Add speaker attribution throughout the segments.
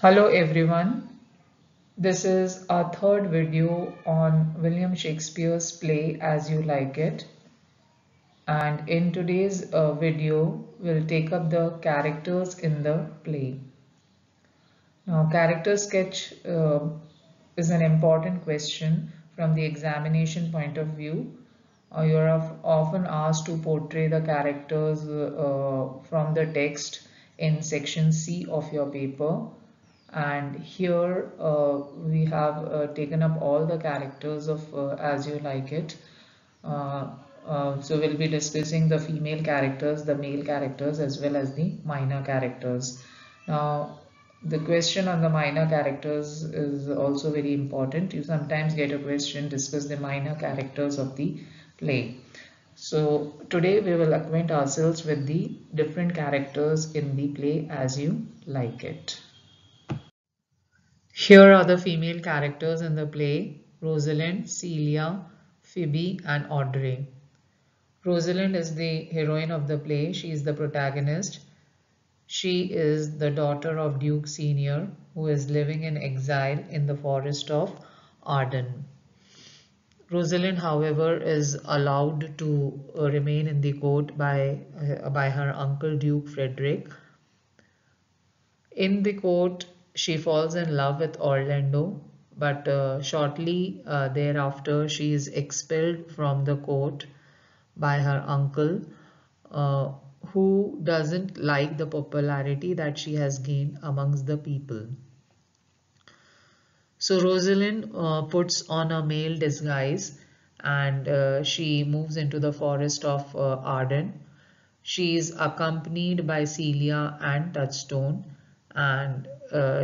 Speaker 1: Hello everyone, this is our third video on William Shakespeare's play As You Like It, and in today's video we'll take up the characters in the play. Now character sketch is an important question from the examination point of view. You're often asked to portray the characters from the text in section C of your paper, and here we have taken up all the characters of As You Like It. Uh, so we'll be discussing the female characters, the male characters, as well as the minor characters. Now, the question on the minor characters is also very important. You sometimes get a question, discuss the minor characters of the play. So today we will acquaint ourselves with the different characters in the play As You Like It. Here are the female characters in the play: Rosalind, Celia, Phoebe, and Audrey. Rosalind is the heroine of the play. She is the protagonist. She is the daughter of Duke Senior, who is living in exile in the forest of Arden. Rosalind, however, is allowed to remain in the court by her uncle Duke Frederick. In the court, she falls in love with Orlando, but shortly thereafter, she is expelled from the court by her uncle, uh, who doesn't like the popularity that she has gained amongst the people. So Rosalind puts on a male disguise and she moves into the forest of Arden. She is accompanied by Celia and Touchstone, and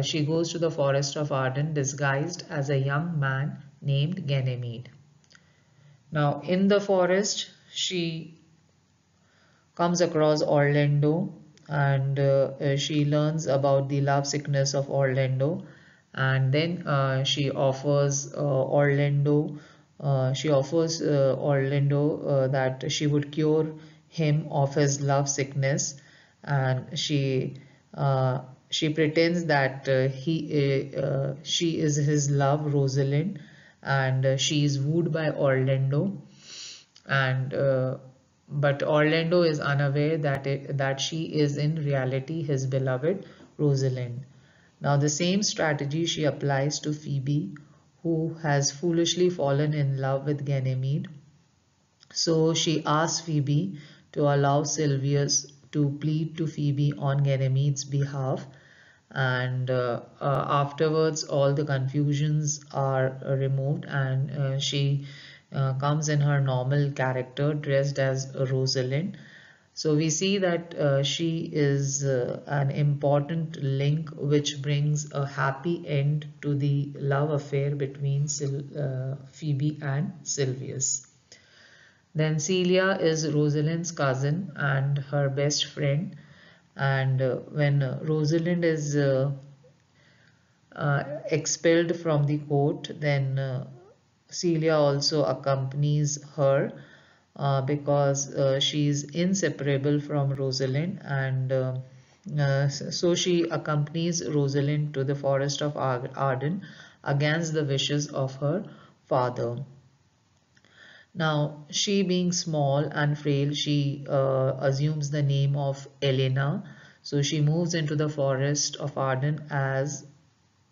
Speaker 1: she goes to the forest of Arden disguised as a young man named Ganymede. Now, in the forest, she comes across Orlando, and she learns about the love sickness of Orlando, and then she offers Orlando that she would cure him of his love sickness, and she pretends that she is his love, Rosalind, and she is wooed by Orlando, and but Orlando is unaware that she is in reality his beloved Rosalind. Now the same strategy she applies to Phoebe, who has foolishly fallen in love with Ganymede. So she asks Phoebe to allow Sylvius to plead to Phoebe on Ganymede's behalf, and afterwards all the confusions are removed, and she comes in her normal character dressed as Rosalind. So we see that she is an important link which brings a happy end to the love affair between Phoebe and Sylvius. Then Celia is Rosalind's cousin and her best friend, and when Rosalind is expelled from the court, then Celia also accompanies her because she is inseparable from Rosalind, and so she accompanies Rosalind to the forest of Arden against the wishes of her father. Now, she being small and frail, she assumes the name of Elena. So she moves into the forest of Arden as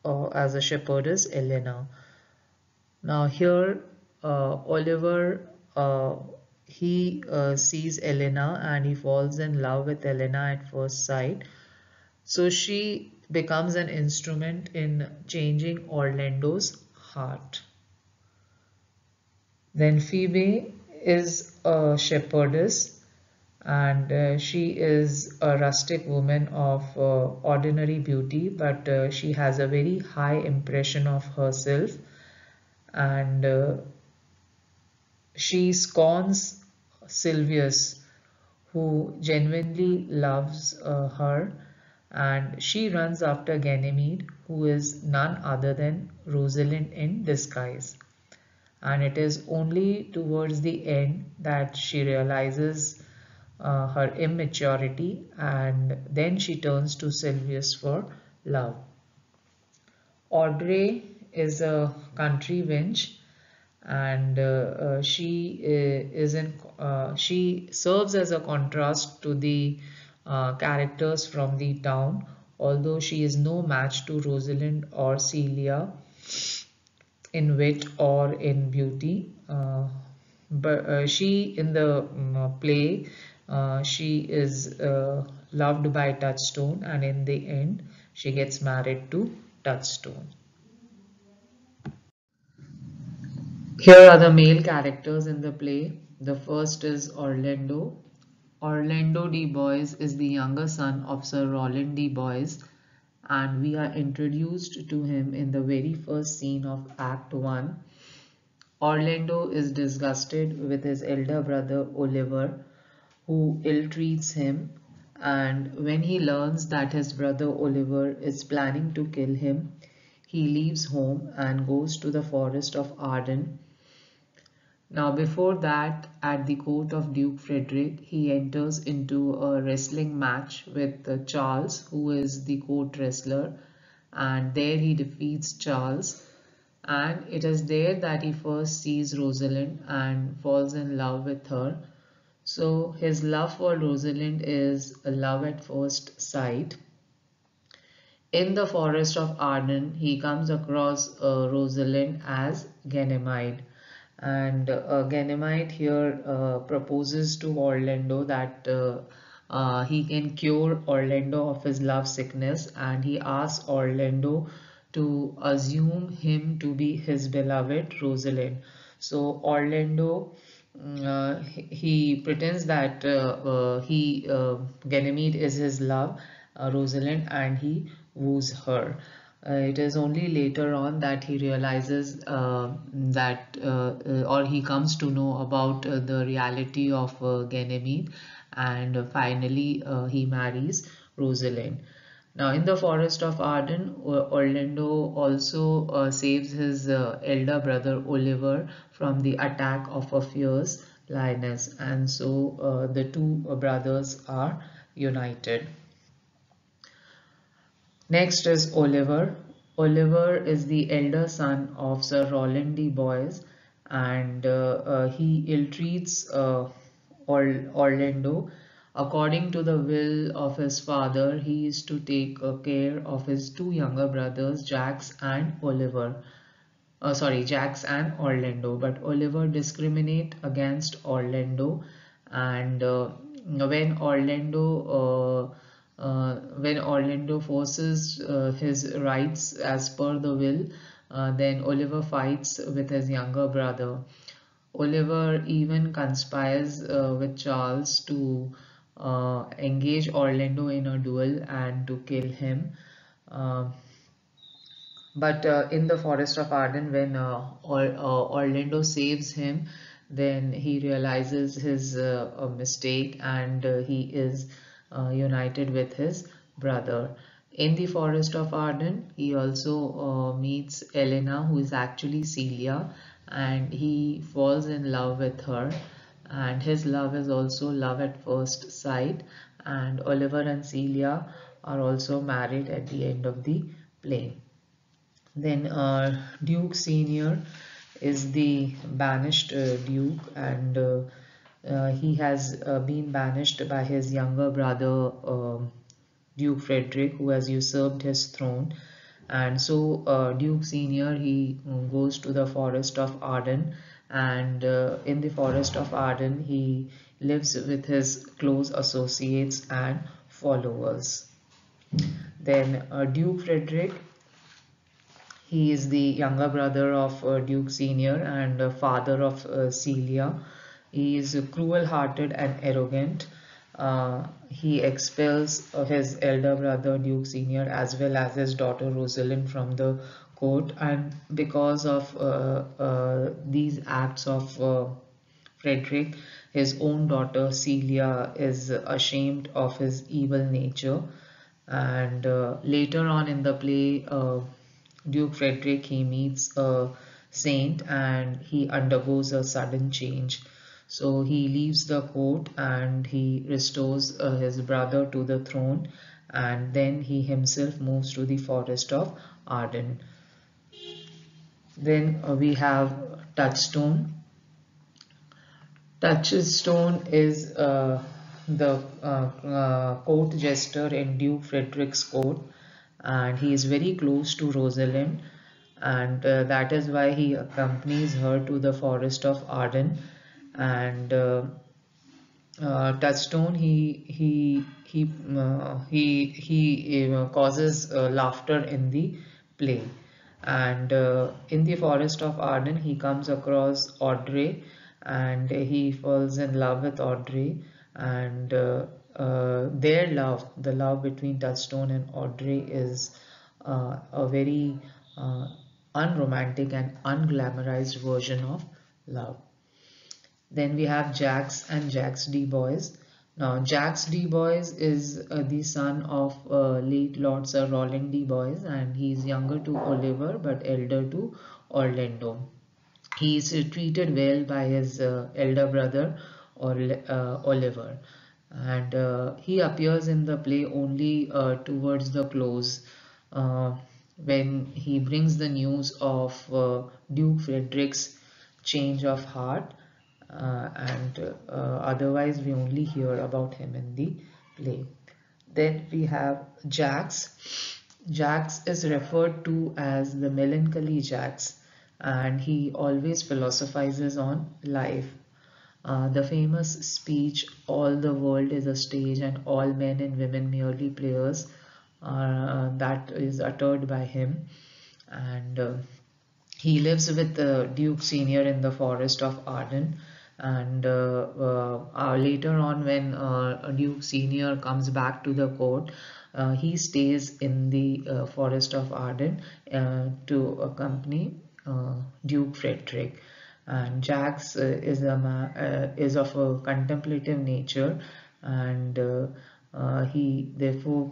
Speaker 1: a shepherdess, Elena. Now here, Oliver he sees Elena and he falls in love with Elena at first sight. So she becomes an instrument in changing Orlando's heart. Then Phoebe is a shepherdess, and she is a rustic woman of ordinary beauty, but she has a very high impression of herself, and she scorns Sylvius, who genuinely loves her, and she runs after Ganymede, who is none other than Rosalind in disguise. And it is only towards the end that she realizes her immaturity, and then she turns to Sylvius for love. Audrey is a country wench, and she serves as a contrast to the characters from the town, although she is no match to Rosalind or Celia in wit or in beauty. But she in the play, she is loved by Touchstone, and in the end she gets married to Touchstone. Here are the male characters in the play. The first is Orlando. Orlando D. Boys is the younger son of Sir Roland D. Boys, and we are introduced to him in the very first scene of Act 1. Orlando is disgusted with his elder brother Oliver, who ill-treats him, and when he learns that his brother Oliver is planning to kill him, he leaves home and goes to the forest of Arden. Now, before that, at the court of Duke Frederick, he enters into a wrestling match with Charles, who is the court wrestler, and there he defeats Charles. And it is there that he first sees Rosalind and falls in love with her. So, his love for Rosalind is a love at first sight. In the forest of Arden, he comes across Rosalind as Ganymede. And Ganymede here proposes to Orlando that he can cure Orlando of his love sickness, and he asks Orlando to assume him to be his beloved Rosalind. So Orlando he pretends that Ganymede is his love, Rosalind, and he woos her. It is only later on that he realizes or he comes to know about the reality of Ganymede, and finally he marries Rosalind. Now, in the forest of Arden, Orlando also saves his elder brother Oliver from the attack of a fierce lioness, and so the two brothers are united. Next is Oliver. Oliver is the elder son of Sir Roland de Boys, and he ill-treats Orlando. According to the will of his father, he is to take care of his two younger brothers, Jax and Orlando. But Oliver discriminate against Orlando, and when Orlando forces his rights as per the will, then Oliver fights with his younger brother. Oliver even conspires with Charles to engage Orlando in a duel and to kill him. Uh, but in the forest of Arden, when Orlando saves him, then he realizes his mistake, and he is united with his brother. In the forest of Arden, he also meets Elena, who is actually Celia, and he falls in love with her. And his love is also love at first sight. And Oliver and Celia are also married at the end of the play. Then Duke Senior is the banished Duke, and he has been banished by his younger brother Duke Frederick, who has usurped his throne. And so Duke Senior, he goes to the forest of Arden, and in the forest of Arden he lives with his close associates and followers. Then Duke Frederick, he is the younger brother of Duke Senior and father of Celia. He is cruel-hearted and arrogant. He expels his elder brother Duke Senior as well as his daughter Rosalind from the court, and because of these acts of Frederick, his own daughter Celia is ashamed of his evil nature. And later on in the play, Duke Frederick, he meets a saint and he undergoes a sudden change. So he leaves the court and he restores his brother to the throne, and then he himself moves to the forest of Arden. Then we have Touchstone. Touchstone is the court jester in Duke Frederick's court, and he is very close to Rosalind, and that is why he accompanies her to the forest of Arden. And Touchstone, he causes laughter in the play, and in the forest of Arden he comes across Audrey, and he falls in love with Audrey, and their love, the love between Touchstone and Audrey, is a very unromantic and unglamorized version of love. Then we have Jax and Jax D. Boys. Now, Jax D. Boys is the son of late Lord Sir Roland D. Boys, and he is younger to Oliver but elder to Orlando. He is treated well by his elder brother Oliver, and he appears in the play only towards the close, uh, when he brings the news of Duke Frederick's change of heart, and otherwise we only hear about him in the play. Then we have Jax. Jax is referred to as the melancholy Jax, and he always philosophizes on life. The famous speech, "All the world is a stage and all men and women merely players," that is uttered by him. And he lives with the Duke Senior in the forest of Arden. And later on, when Duke Senior comes back to the court, he stays in the forest of Arden to accompany Duke Frederick. And Jax is of a contemplative nature, and he therefore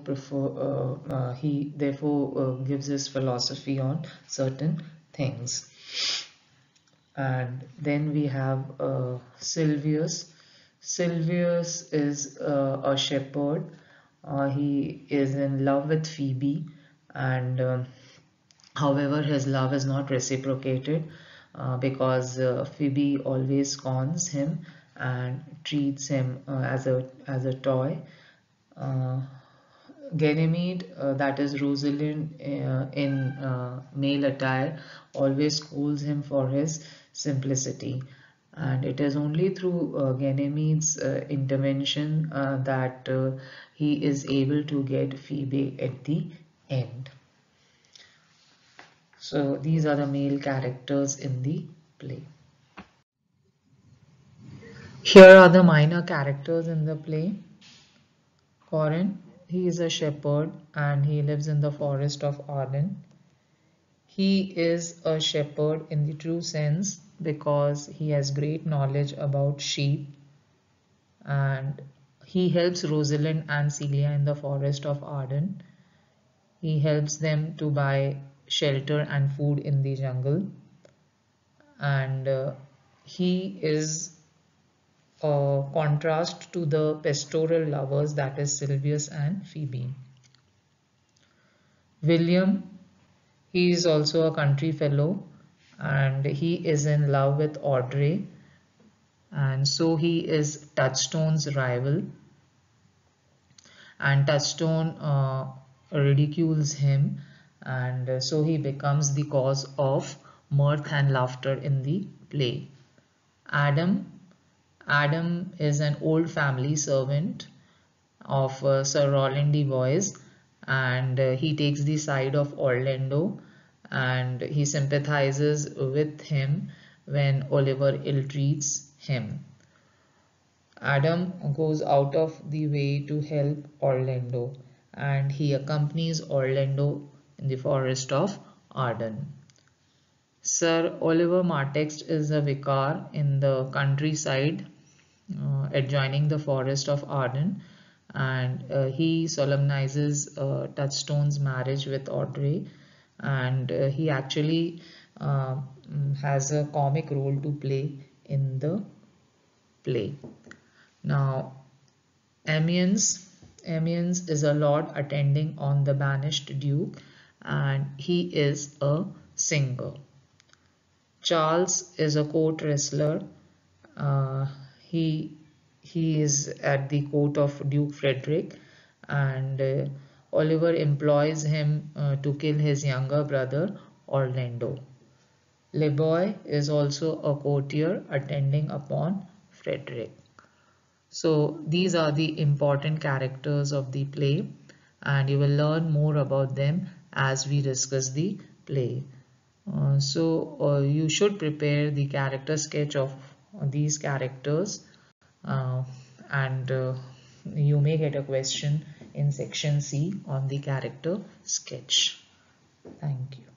Speaker 1: gives his philosophy on certain things. And then we have Silvius. Silvius is a shepherd. He is in love with Phoebe, and however, his love is not reciprocated because Phoebe always scorns him and treats him as a toy. Uh, Ganymede, that is Rosalind in male attire, always scolds him for his simplicity. And it is only through Ganymede's intervention that he is able to get Phoebe at the end. So these are the male characters in the play. Here are the minor characters in the play. Corin, he is a shepherd and he lives in the forest of Arden. He is a shepherd in the true sense because he has great knowledge about sheep, and he helps Rosalind and Celia in the forest of Arden. He helps them to buy shelter and food in the jungle, and he is a contrast to the pastoral lovers, that is Sylvius and Phoebe. William, he is also a country fellow and he is in love with Audrey, and so he is Touchstone's rival, and Touchstone ridicules him, and so he becomes the cause of mirth and laughter in the play. Adam, Adam is an old family servant of Sir Roland de Boys, and he takes the side of Orlando, and he sympathizes with him when Oliver ill-treats him. Adam goes out of the way to help Orlando, and he accompanies Orlando in the forest of Arden. Sir Oliver Martext is a vicar in the countryside adjoining the forest of Arden, and he solemnizes Touchstone's marriage with Audrey, and he actually has a comic role to play in the play. Now, Amiens is a lord attending on the banished duke, and he is a singer. Charles is a court wrestler. Uh, he he is at the court of Duke Frederick, and Oliver employs him to kill his younger brother Orlando. Leboy is also a courtier attending upon Frederick. So these are the important characters of the play, and you will learn more about them as we discuss the play. You should prepare the character sketch of these characters, uh, and you may get a question in section C on the character sketch. Thank you.